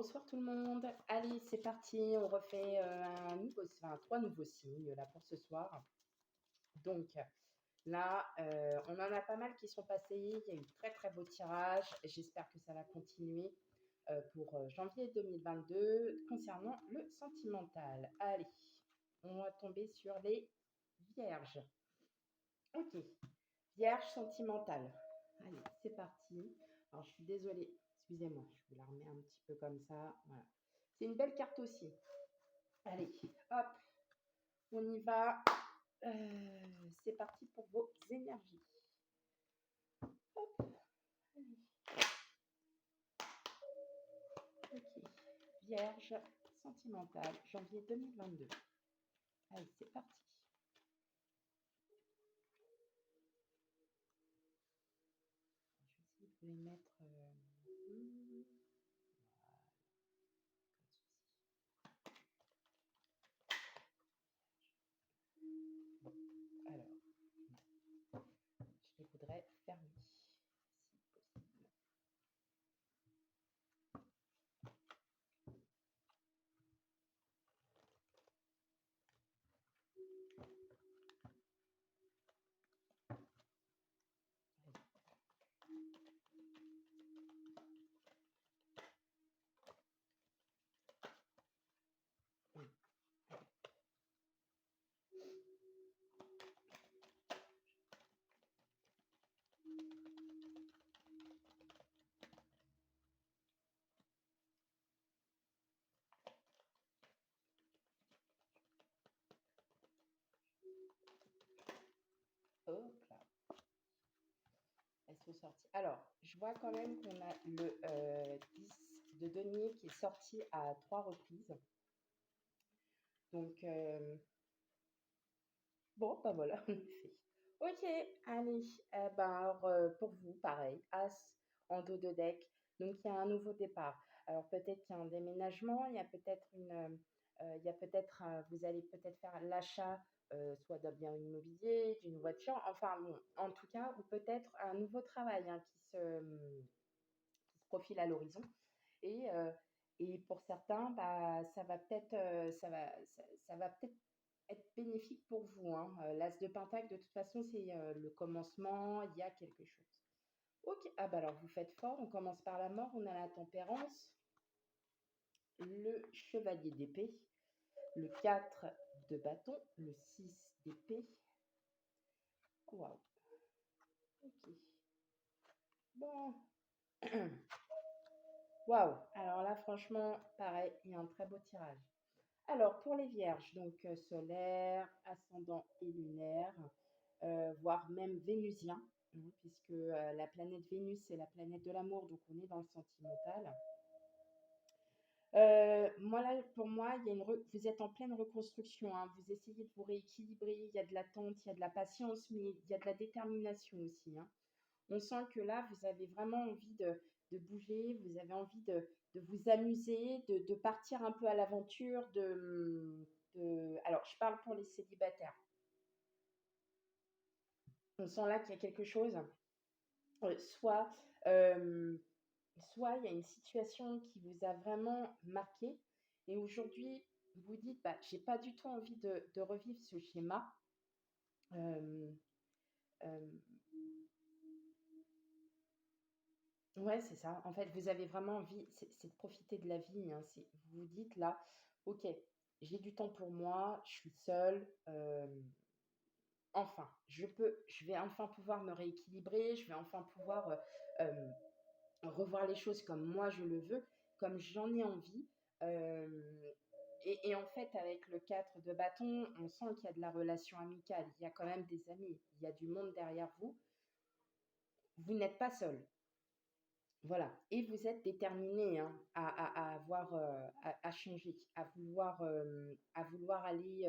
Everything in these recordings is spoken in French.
Bonsoir tout le monde. Allez, c'est parti. On refait trois nouveaux signes là pour ce soir. Donc là, on en a pas mal qui sont passés. Il y a eu très très beau tirage. J'espère que ça va continuer pour janvier 2022 concernant le sentimental. Allez, on va tomber sur les vierges. Ok, vierge sentimentale. Allez, c'est parti. Alors, je suis désolée. Excusez-moi, je vous la remets un petit peu comme ça. Voilà. C'est une belle carte aussi. Allez, hop, on y va. C'est parti pour vos énergies. Hop, allez. Ok, vierge sentimentale, janvier 2022. Allez, c'est parti. Je vais essayer de vous les mettre. Bon, alors, je les voudrais fermer, si possible. Hop là. Elles sont sorties. Alors, je vois quand même qu'on a le 10 de denier qui est sorti à 3 reprises. Donc, bon, bah voilà, on est fait. Ok, allez. Alors, pour vous, pareil, As en dos de deck. Donc, il y a un nouveau départ. Alors, peut-être qu'il y a un déménagement, il y a peut-être vous allez peut-être faire l'achat soit d'un bien immobilier, d'une voiture, enfin bon, en tout cas, ou peut-être un nouveau travail qui se profile à l'horizon. Et, euh, et pour certains, bah, ça va peut-être être bénéfique pour vous, hein. L'As de Pentacle, de toute façon, c'est le commencement, il y a quelque chose. Ok, ah bah alors vous faites fort, on commence par la mort, on a la tempérance, le chevalier d'épée, le 4 de bâton, le 6 d'épée. Waouh, ok. Bon. Waouh, alors là, franchement, pareil, il y a un très beau tirage. Alors, pour les vierges, donc solaire, ascendant et lunaire, voire même vénusien, hein, puisque la planète Vénus, c'est la planète de l'amour, donc on est dans le sentimental. Moi, là, pour moi, vous êtes en pleine reconstruction, hein, vous essayez de vous rééquilibrer, il y a de l'attente, il y a de la patience, mais il y a de la détermination aussi, hein. On sent que là, vous avez vraiment envie de bouger, vous avez envie de vous amuser, de partir un peu à l'aventure, alors, je parle pour les célibataires. On sent là qu'il y a quelque chose, soit, euh, soit il y a une situation qui vous a vraiment marqué et aujourd'hui, vous dites, bah, j'ai pas du tout envie de revivre ce schéma. Euh, euh, Ouais, c'est ça. En fait, vous avez vraiment envie, c'est de profiter de la vie, hein. Vous vous dites là, ok, j'ai du temps pour moi, je suis seule. Enfin, je vais enfin pouvoir me rééquilibrer, je vais enfin pouvoir euh, revoir les choses comme moi je le veux, comme j'en ai envie. Euh, et en fait, avec le 4 de bâton, on sent qu'il y a de la relation amicale, il y a quand même des amis, il y a du monde derrière vous. Vous n'êtes pas seul. Voilà, et vous êtes déterminé, hein, à avoir, à changer, à vouloir aller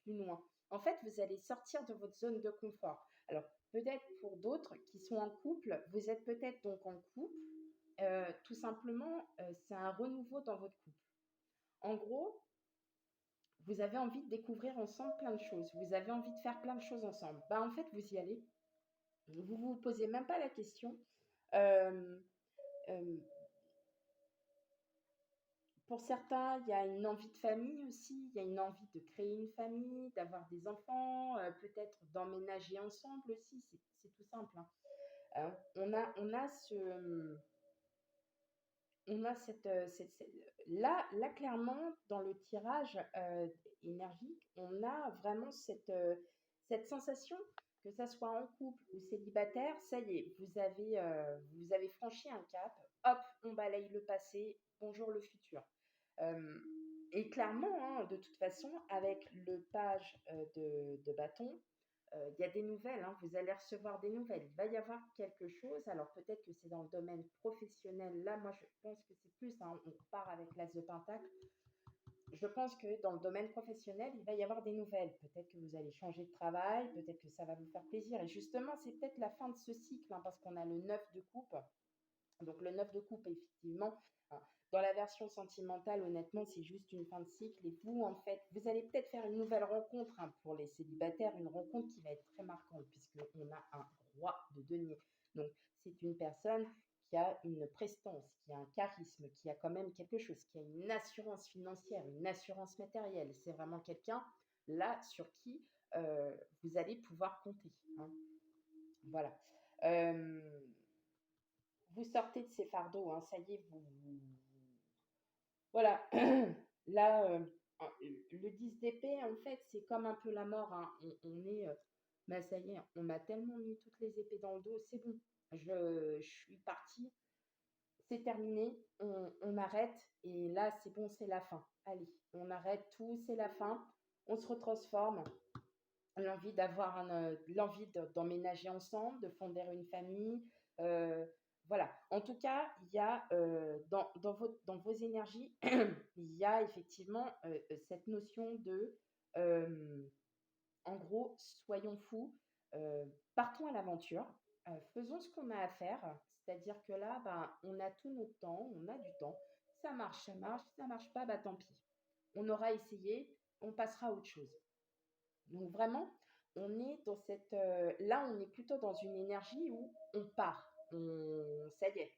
plus loin. En fait, vous allez sortir de votre zone de confort. Alors, peut-être pour d'autres qui sont en couple, vous êtes peut-être donc en couple, tout simplement, c'est un renouveau dans votre couple. En gros, vous avez envie de découvrir ensemble plein de choses, vous avez envie de faire plein de choses ensemble. Bah, en fait, vous y allez, vous vous posez même pas la question. Euh, euh, pour certains, il y a une envie de famille aussi, il y a une envie de créer une famille, d'avoir des enfants, peut-être d'emménager ensemble aussi, c'est tout simple, hein. On a là, clairement, dans le tirage énergique, on a vraiment cette sensation, que ça soit en couple ou célibataire, ça y est, vous avez franchi un cap, hop, on balaye le passé, bonjour le futur. Euh, et clairement, hein, de toute façon, avec le page de bâton, il y a des nouvelles, hein, vous allez recevoir des nouvelles. Il va y avoir quelque chose. Alors peut-être que c'est dans le domaine professionnel. Là, moi, je pense que c'est plus, hein, on repart avec l'as de Pentacle. Je pense que dans le domaine professionnel, il va y avoir des nouvelles. Peut-être que vous allez changer de travail, peut-être que ça va vous faire plaisir. Et justement, c'est peut-être la fin de ce cycle, hein, parce qu'on a le 9 de coupe. Donc le 9 de coupe, effectivement, hein, dans la version sentimentale, honnêtement, c'est juste une fin de cycle. Et vous, en fait, vous allez peut-être faire une nouvelle rencontre, hein, pour les célibataires, une rencontre qui va être très marquante, puisqu'on a un roi de denier. Donc c'est une personne qui a une prestance, qui a un charisme, qui a quand même quelque chose, qui a une assurance financière, une assurance matérielle. C'est vraiment quelqu'un, là, sur qui vous allez pouvoir compter, hein. Voilà. Euh, vous sortez de ces fardeaux, hein, ça y est, voilà. Là, le 10 d'épée, en fait, c'est comme un peu la mort, hein. On est, bah, ça y est, on m'a tellement mis toutes les épées dans le dos, c'est bon. Je suis partie, c'est terminé, on arrête, et là, c'est bon, c'est la fin. Allez, on arrête tout, c'est la fin, on se retransforme. L'envie d'emménager ensemble, de fonder une famille. euh, voilà. En tout cas, il y a dans vos énergies, il y a effectivement cette notion de, euh, en gros, soyons fous, euh, partons à l'aventure, faisons ce qu'on a à faire. C'est-à-dire que là, ben, on a tout notre temps, on a du temps. Ça marche pas, bah tant pis. On aura essayé, on passera à autre chose. Donc vraiment, on est dans là, on est plutôt dans une énergie où on part. Ça y est,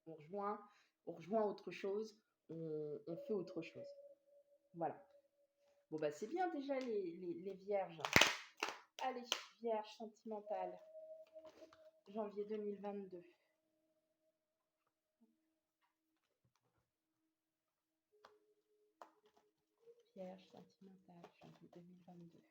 on rejoint, on rejoint autre chose, on fait autre chose. Voilà. Bon, bah, c'est bien déjà les vierges. Allez, vierge sentimentale, janvier 2022. Vierge sentimentale, janvier 2022.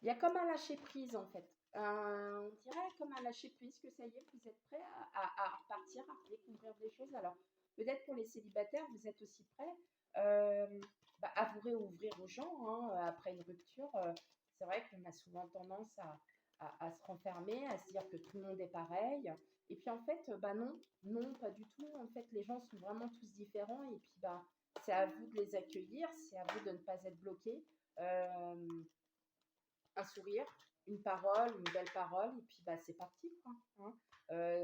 Il y a comme un lâcher prise en fait. On dirait comme un lâcher prise que ça y est, vous êtes prêts à repartir, à découvrir des choses. Alors peut-être pour les célibataires, vous êtes aussi prêts à vous réouvrir aux gens, hein, après une rupture. C'est vrai qu'on a souvent tendance à se renfermer, à se dire que tout le monde est pareil. Et puis en fait, bah non, non, pas du tout. En fait, les gens sont vraiment tous différents. Et puis bah, c'est à vous de les accueillir, c'est à vous de ne pas être bloqué. Euh, un sourire, une parole, une belle parole, et puis bah, c'est parti, quoi, hein.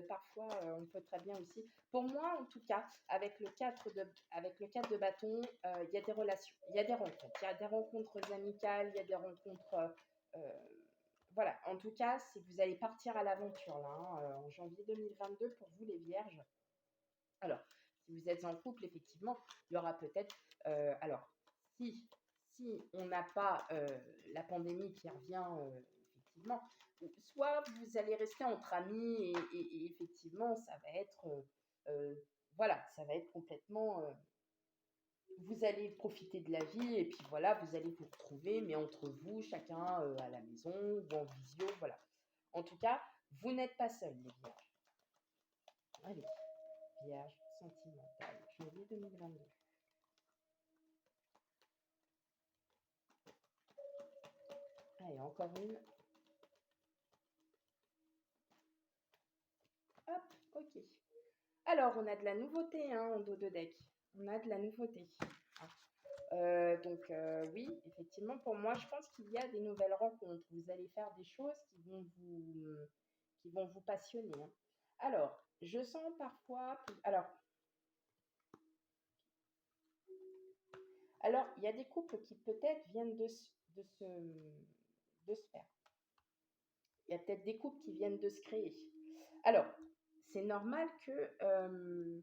Parfois, on peut très bien aussi. Pour moi, en tout cas, avec le 4 de bâton, il y a des relations, il y a des rencontres. Il y a des rencontres amicales, il y a des rencontres. Euh, voilà, en tout cas, si vous allez partir à l'aventure, là, hein, en janvier 2022, pour vous, les vierges. Alors, si vous êtes en couple, effectivement, il y aura peut-être. Alors, si, si on n'a pas la pandémie qui revient, effectivement, soit vous allez rester entre amis et effectivement, ça va être. Euh, voilà, ça va être complètement. Vous allez profiter de la vie et puis voilà, vous allez vous retrouver, mais entre vous, chacun à la maison ou en visio, voilà. En tout cas, vous n'êtes pas seuls, les vierges. Allez. Vierge sentimentale, janvier 2022. Allez, encore une. Hop, ok. Alors, on a de la nouveauté, hein, en dos de deck. On a de la nouveauté. Donc, oui, effectivement, pour moi, je pense qu'il y a des nouvelles rencontres. Vous allez faire des choses qui vont vous passionner, hein. Alors, je sens parfois. Alors, il y a des couples qui peut-être viennent de se faire. Il y a peut-être des couples qui viennent de se créer. Alors, c'est normal que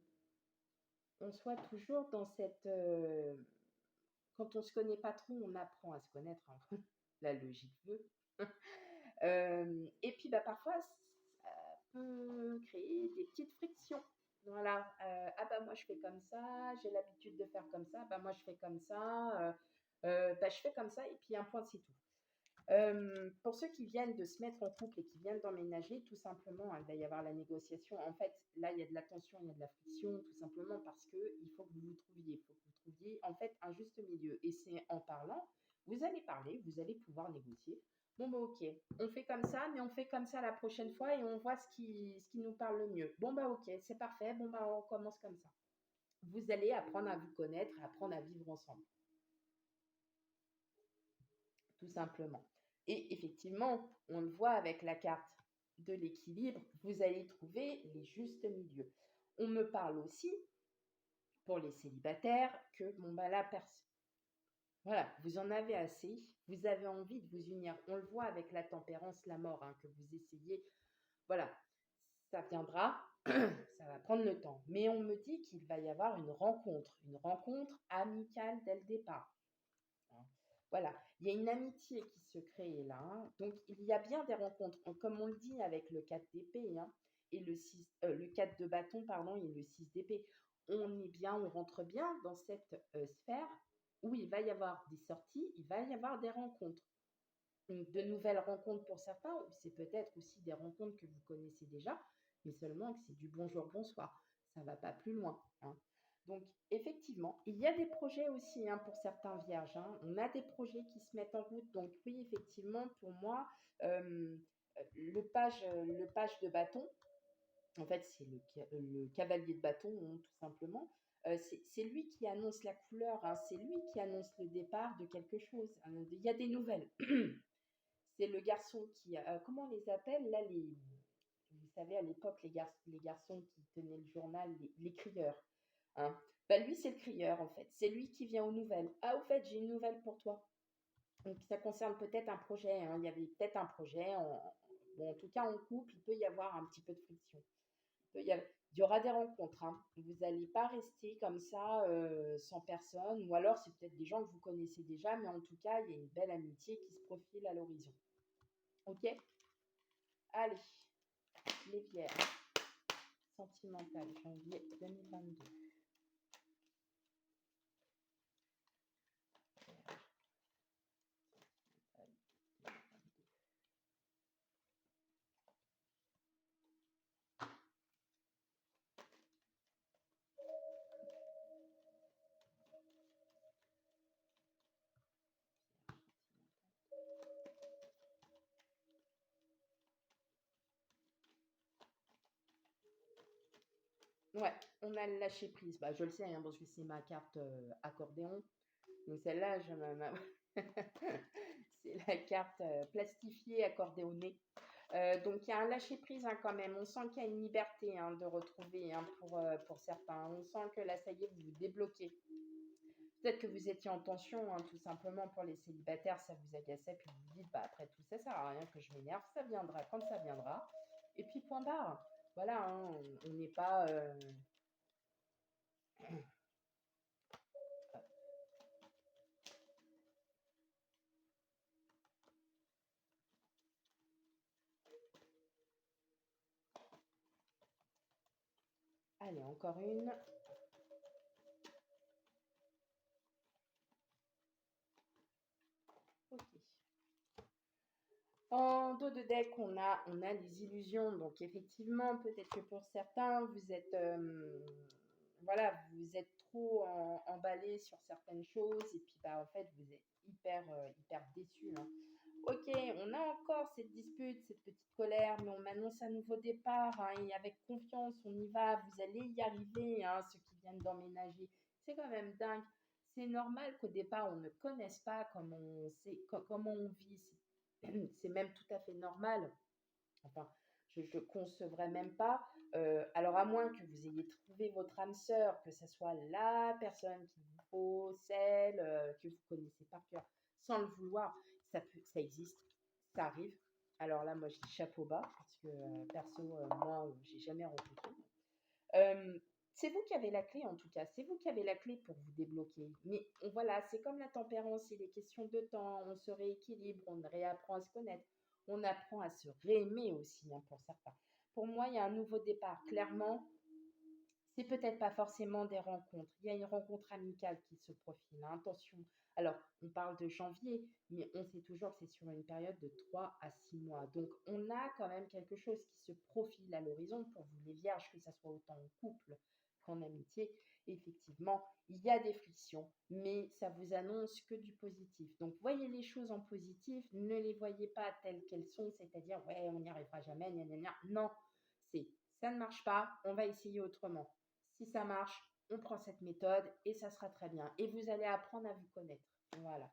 on soit toujours dans cette... quand on se connaît pas trop, on apprend à se connaître, hein. La logique veut. Et puis, bah, parfois, ça peut créer des petites frictions. Voilà. Ah bah moi je fais comme ça, j'ai l'habitude de faire comme ça, bah moi je fais comme ça, bah je fais comme ça, et puis un point c'est tout. Pour ceux qui viennent de se mettre en couple et qui viennent d'emménager, tout simplement, hein, il va y avoir la négociation. En fait, là, il y a de la tension, il y a de la friction, tout simplement parce que il faut que vous vous trouviez, il faut que vous trouviez en fait un juste milieu. Et c'est en parlant, vous allez parler, vous allez pouvoir négocier. Bon, bah ok, on fait comme ça, mais on fait comme ça la prochaine fois et on voit ce qui nous parle le mieux. Bon, bah ok, c'est parfait, bon, bah on commence comme ça. Vous allez apprendre à vous connaître, apprendre à vivre ensemble, tout simplement. Et effectivement, on le voit avec la carte de l'équilibre, vous allez trouver les justes milieux. On me parle aussi, pour les célibataires, que bon, bah, la personne, voilà, vous en avez assez, vous avez envie de vous unir. On le voit avec la tempérance, la mort, hein, que vous essayez. Voilà, ça viendra, ça va prendre le temps. Mais on me dit qu'il va y avoir une rencontre amicale dès le départ, hein. Voilà, il y a une amitié qui se crée là, hein. Donc, il y a bien des rencontres. Comme on le dit avec le 4 d'épée, hein, et le 4 de bâton, pardon, et le 6 d'épée. On est bien, on rentre bien dans cette sphère où il va y avoir des sorties, il va y avoir des rencontres. Donc, de nouvelles rencontres pour certains, ou c'est peut-être aussi des rencontres que vous connaissez déjà, mais seulement que c'est du bonjour, bonsoir. Ça ne va pas plus loin, hein. Donc, effectivement, il y a des projets aussi, hein, pour certains vierges, hein. On a des projets qui se mettent en route. Donc, oui, effectivement, pour moi, euh, le page de bâton, en fait, c'est le cavalier de bâton, hein, tout simplement. C'est lui qui annonce la couleur, hein. C'est lui qui annonce le départ de quelque chose, hein. Il y a des nouvelles. C'est le garçon qui, comment on les appelle là, vous savez, à l'époque, les garçons qui tenaient le journal, les crieurs, hein. Bah, lui, c'est le crieur, en fait. C'est lui qui vient aux nouvelles. Ah, au fait, j'ai une nouvelle pour toi. Donc, ça concerne peut-être un projet, hein. Il y avait peut-être un projet. Bon, en tout cas, en couple, il peut y avoir un petit peu de friction. Il y aura des rencontres, hein. Vous n'allez pas rester comme ça, sans personne. Ou alors, c'est peut-être des gens que vous connaissez déjà, mais en tout cas, il y a une belle amitié qui se profile à l'horizon. Ok? Allez, les vierges. Sentimentale, janvier 2022. Ouais, on a le lâcher prise. Bah, je le sais, hein, parce que c'est ma carte accordéon. Donc celle-là, c'est la carte plastifiée accordéonée. Donc il y a un lâcher prise, hein, quand même. On sent qu'il y a une liberté, hein, de retrouver, hein, pour certains. On sent que là, ça y est, vous vous débloquez. Peut-être que vous étiez en tension, hein, tout simplement pour les célibataires, ça vous agaçait, puis vous vous dites, bah, après tout ça sert à rien que je m'énerve, ça viendra quand ça viendra. Et puis point barre. Voilà, hein, on n'est pas... Allez, encore une. Ok. En dos de deck, on a les illusions. Donc, effectivement, peut-être que pour certains, vous êtes, voilà, vous êtes trop emballé sur certaines choses. Et puis, bah, en fait, vous êtes hyper déçu, hein. Ok, on a encore cette dispute, cette petite colère, mais on m'annonce un nouveau départ, hein, et avec confiance, on y va. Vous allez y arriver, hein, ceux qui viennent d'emménager. C'est quand même dingue. C'est normal qu'au départ, on ne connaisse pas comment on vit. C'est même tout à fait normal. Enfin, je ne concevrais même pas. Alors, à moins que vous ayez trouvé votre âme sœur, que ce soit la personne qu'il vous faut, celle que vous connaissez par cœur, sans le vouloir, ça existe, ça arrive. Alors là, moi, je dis chapeau bas parce que perso, moi, j'ai jamais rencontré. Euh, c'est vous qui avez la clé en tout cas, c'est vous qui avez la clé pour vous débloquer. Mais voilà, c'est comme la tempérance, il est question de temps, on se rééquilibre, on réapprend à se connaître, on apprend à se réaimer aussi hein, pour certains. Pour moi, il y a un nouveau départ. Clairement, c'est peut-être pas forcément des rencontres. Il y a une rencontre amicale qui se profile, hein. Attention. Alors, on parle de janvier, mais on sait toujours que c'est sur une période de 3 à 6 mois. Donc, on a quand même quelque chose qui se profile à l'horizon pour vous les vierges, que ça soit autant en couple qu'en amitié. Effectivement, il y a des frictions, mais ça vous annonce que du positif. Donc, voyez les choses en positif, ne les voyez pas telles qu'elles sont, c'est-à-dire, ouais, on n'y arrivera jamais, gna gna gna. Non, c'est ça ne marche pas, on va essayer autrement. Si ça marche, on prend cette méthode et ça sera très bien. Et vous allez apprendre à vous connaître. Voilà.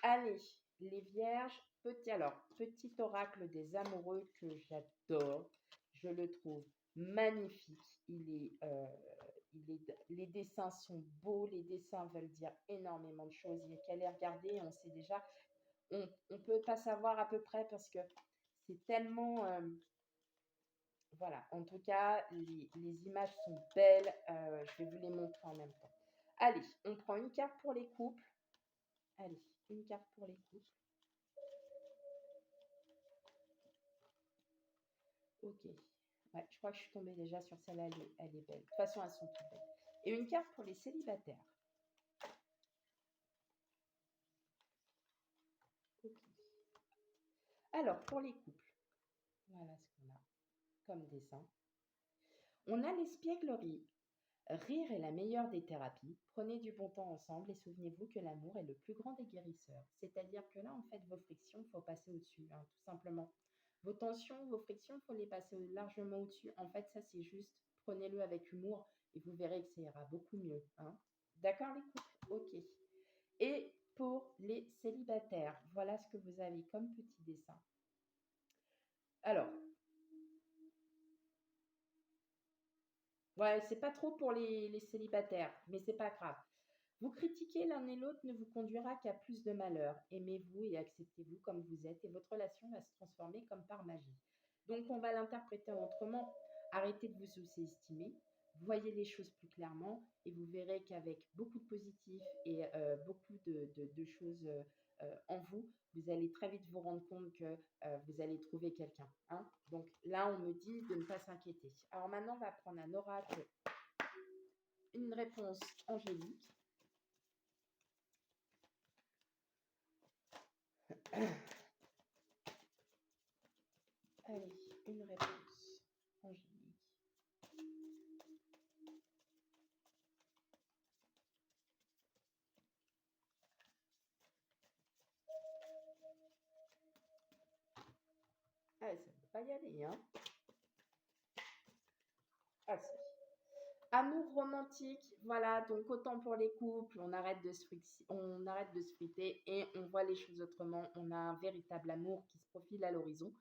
Allez, les vierges, petit oracle des amoureux que j'adore. Je le trouve magnifique. Les dessins sont beaux, les dessins veulent dire énormément de choses. Il n'y a qu'à les regarder, on sait déjà. On ne peut pas savoir à peu près parce que c'est tellement voilà, en tout cas, les images sont belles. Je vais vous les montrer en même temps. Allez, on prend une carte pour les couples. Allez, une carte pour les couples. Ok. Ouais, je crois que je suis tombée déjà sur celle-là. Elle est belle. De toute façon, elles sont toutes belles. Et une carte pour les célibataires. Ok. Alors, pour les couples, voilà ce qu'on a comme dessin. On a l'espièglerie. Rire est la meilleure des thérapies. Prenez du bon temps ensemble et souvenez-vous que l'amour est le plus grand des guérisseurs. C'est-à-dire que là, en fait, vos frictions, il faut passer au-dessus, hein, tout simplement. Vos tensions, vos frictions, il faut les passer largement au-dessus. En fait, ça, c'est juste, prenez-le avec humour et vous verrez que ça ira beaucoup mieux. Hein. D'accord, les couples? Ok. Et pour les célibataires, voilà ce que vous avez comme petit dessin. Alors, ouais, c'est pas trop pour les célibataires, mais c'est pas grave. Vous critiquer l'un et l'autre ne vous conduira qu'à plus de malheur. Aimez-vous et acceptez-vous comme vous êtes et votre relation va se transformer comme par magie. Donc on va l'interpréter autrement. Arrêtez de vous sous-estimer, voyez les choses plus clairement et vous verrez qu'avec beaucoup de positifs et beaucoup de choses en vous, vous allez très vite vous rendre compte que vous allez trouver quelqu'un. Hein. Donc là, on me dit de ne pas s'inquiéter. Alors maintenant, on va prendre un oracle, une réponse angélique. Allez, une réponse angélique. Ah, ça ne peut pas y aller, hein. Ah, si. Amour romantique, voilà, donc autant pour les couples, on arrête de se friter et on voit les choses autrement. On a un véritable amour qui se profile à l'horizon.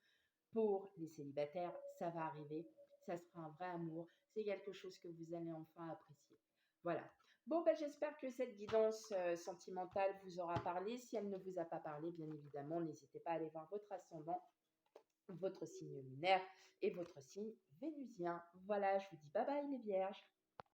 Pour les célibataires, ça va arriver, ça sera un vrai amour, c'est quelque chose que vous allez enfin apprécier. Voilà. Bon, ben, j'espère que cette guidance sentimentale vous aura parlé. Si elle ne vous a pas parlé, bien évidemment, n'hésitez pas à aller voir votre ascendant, votre signe lunaire et votre signe vénusien. Voilà, je vous dis bye bye les vierges.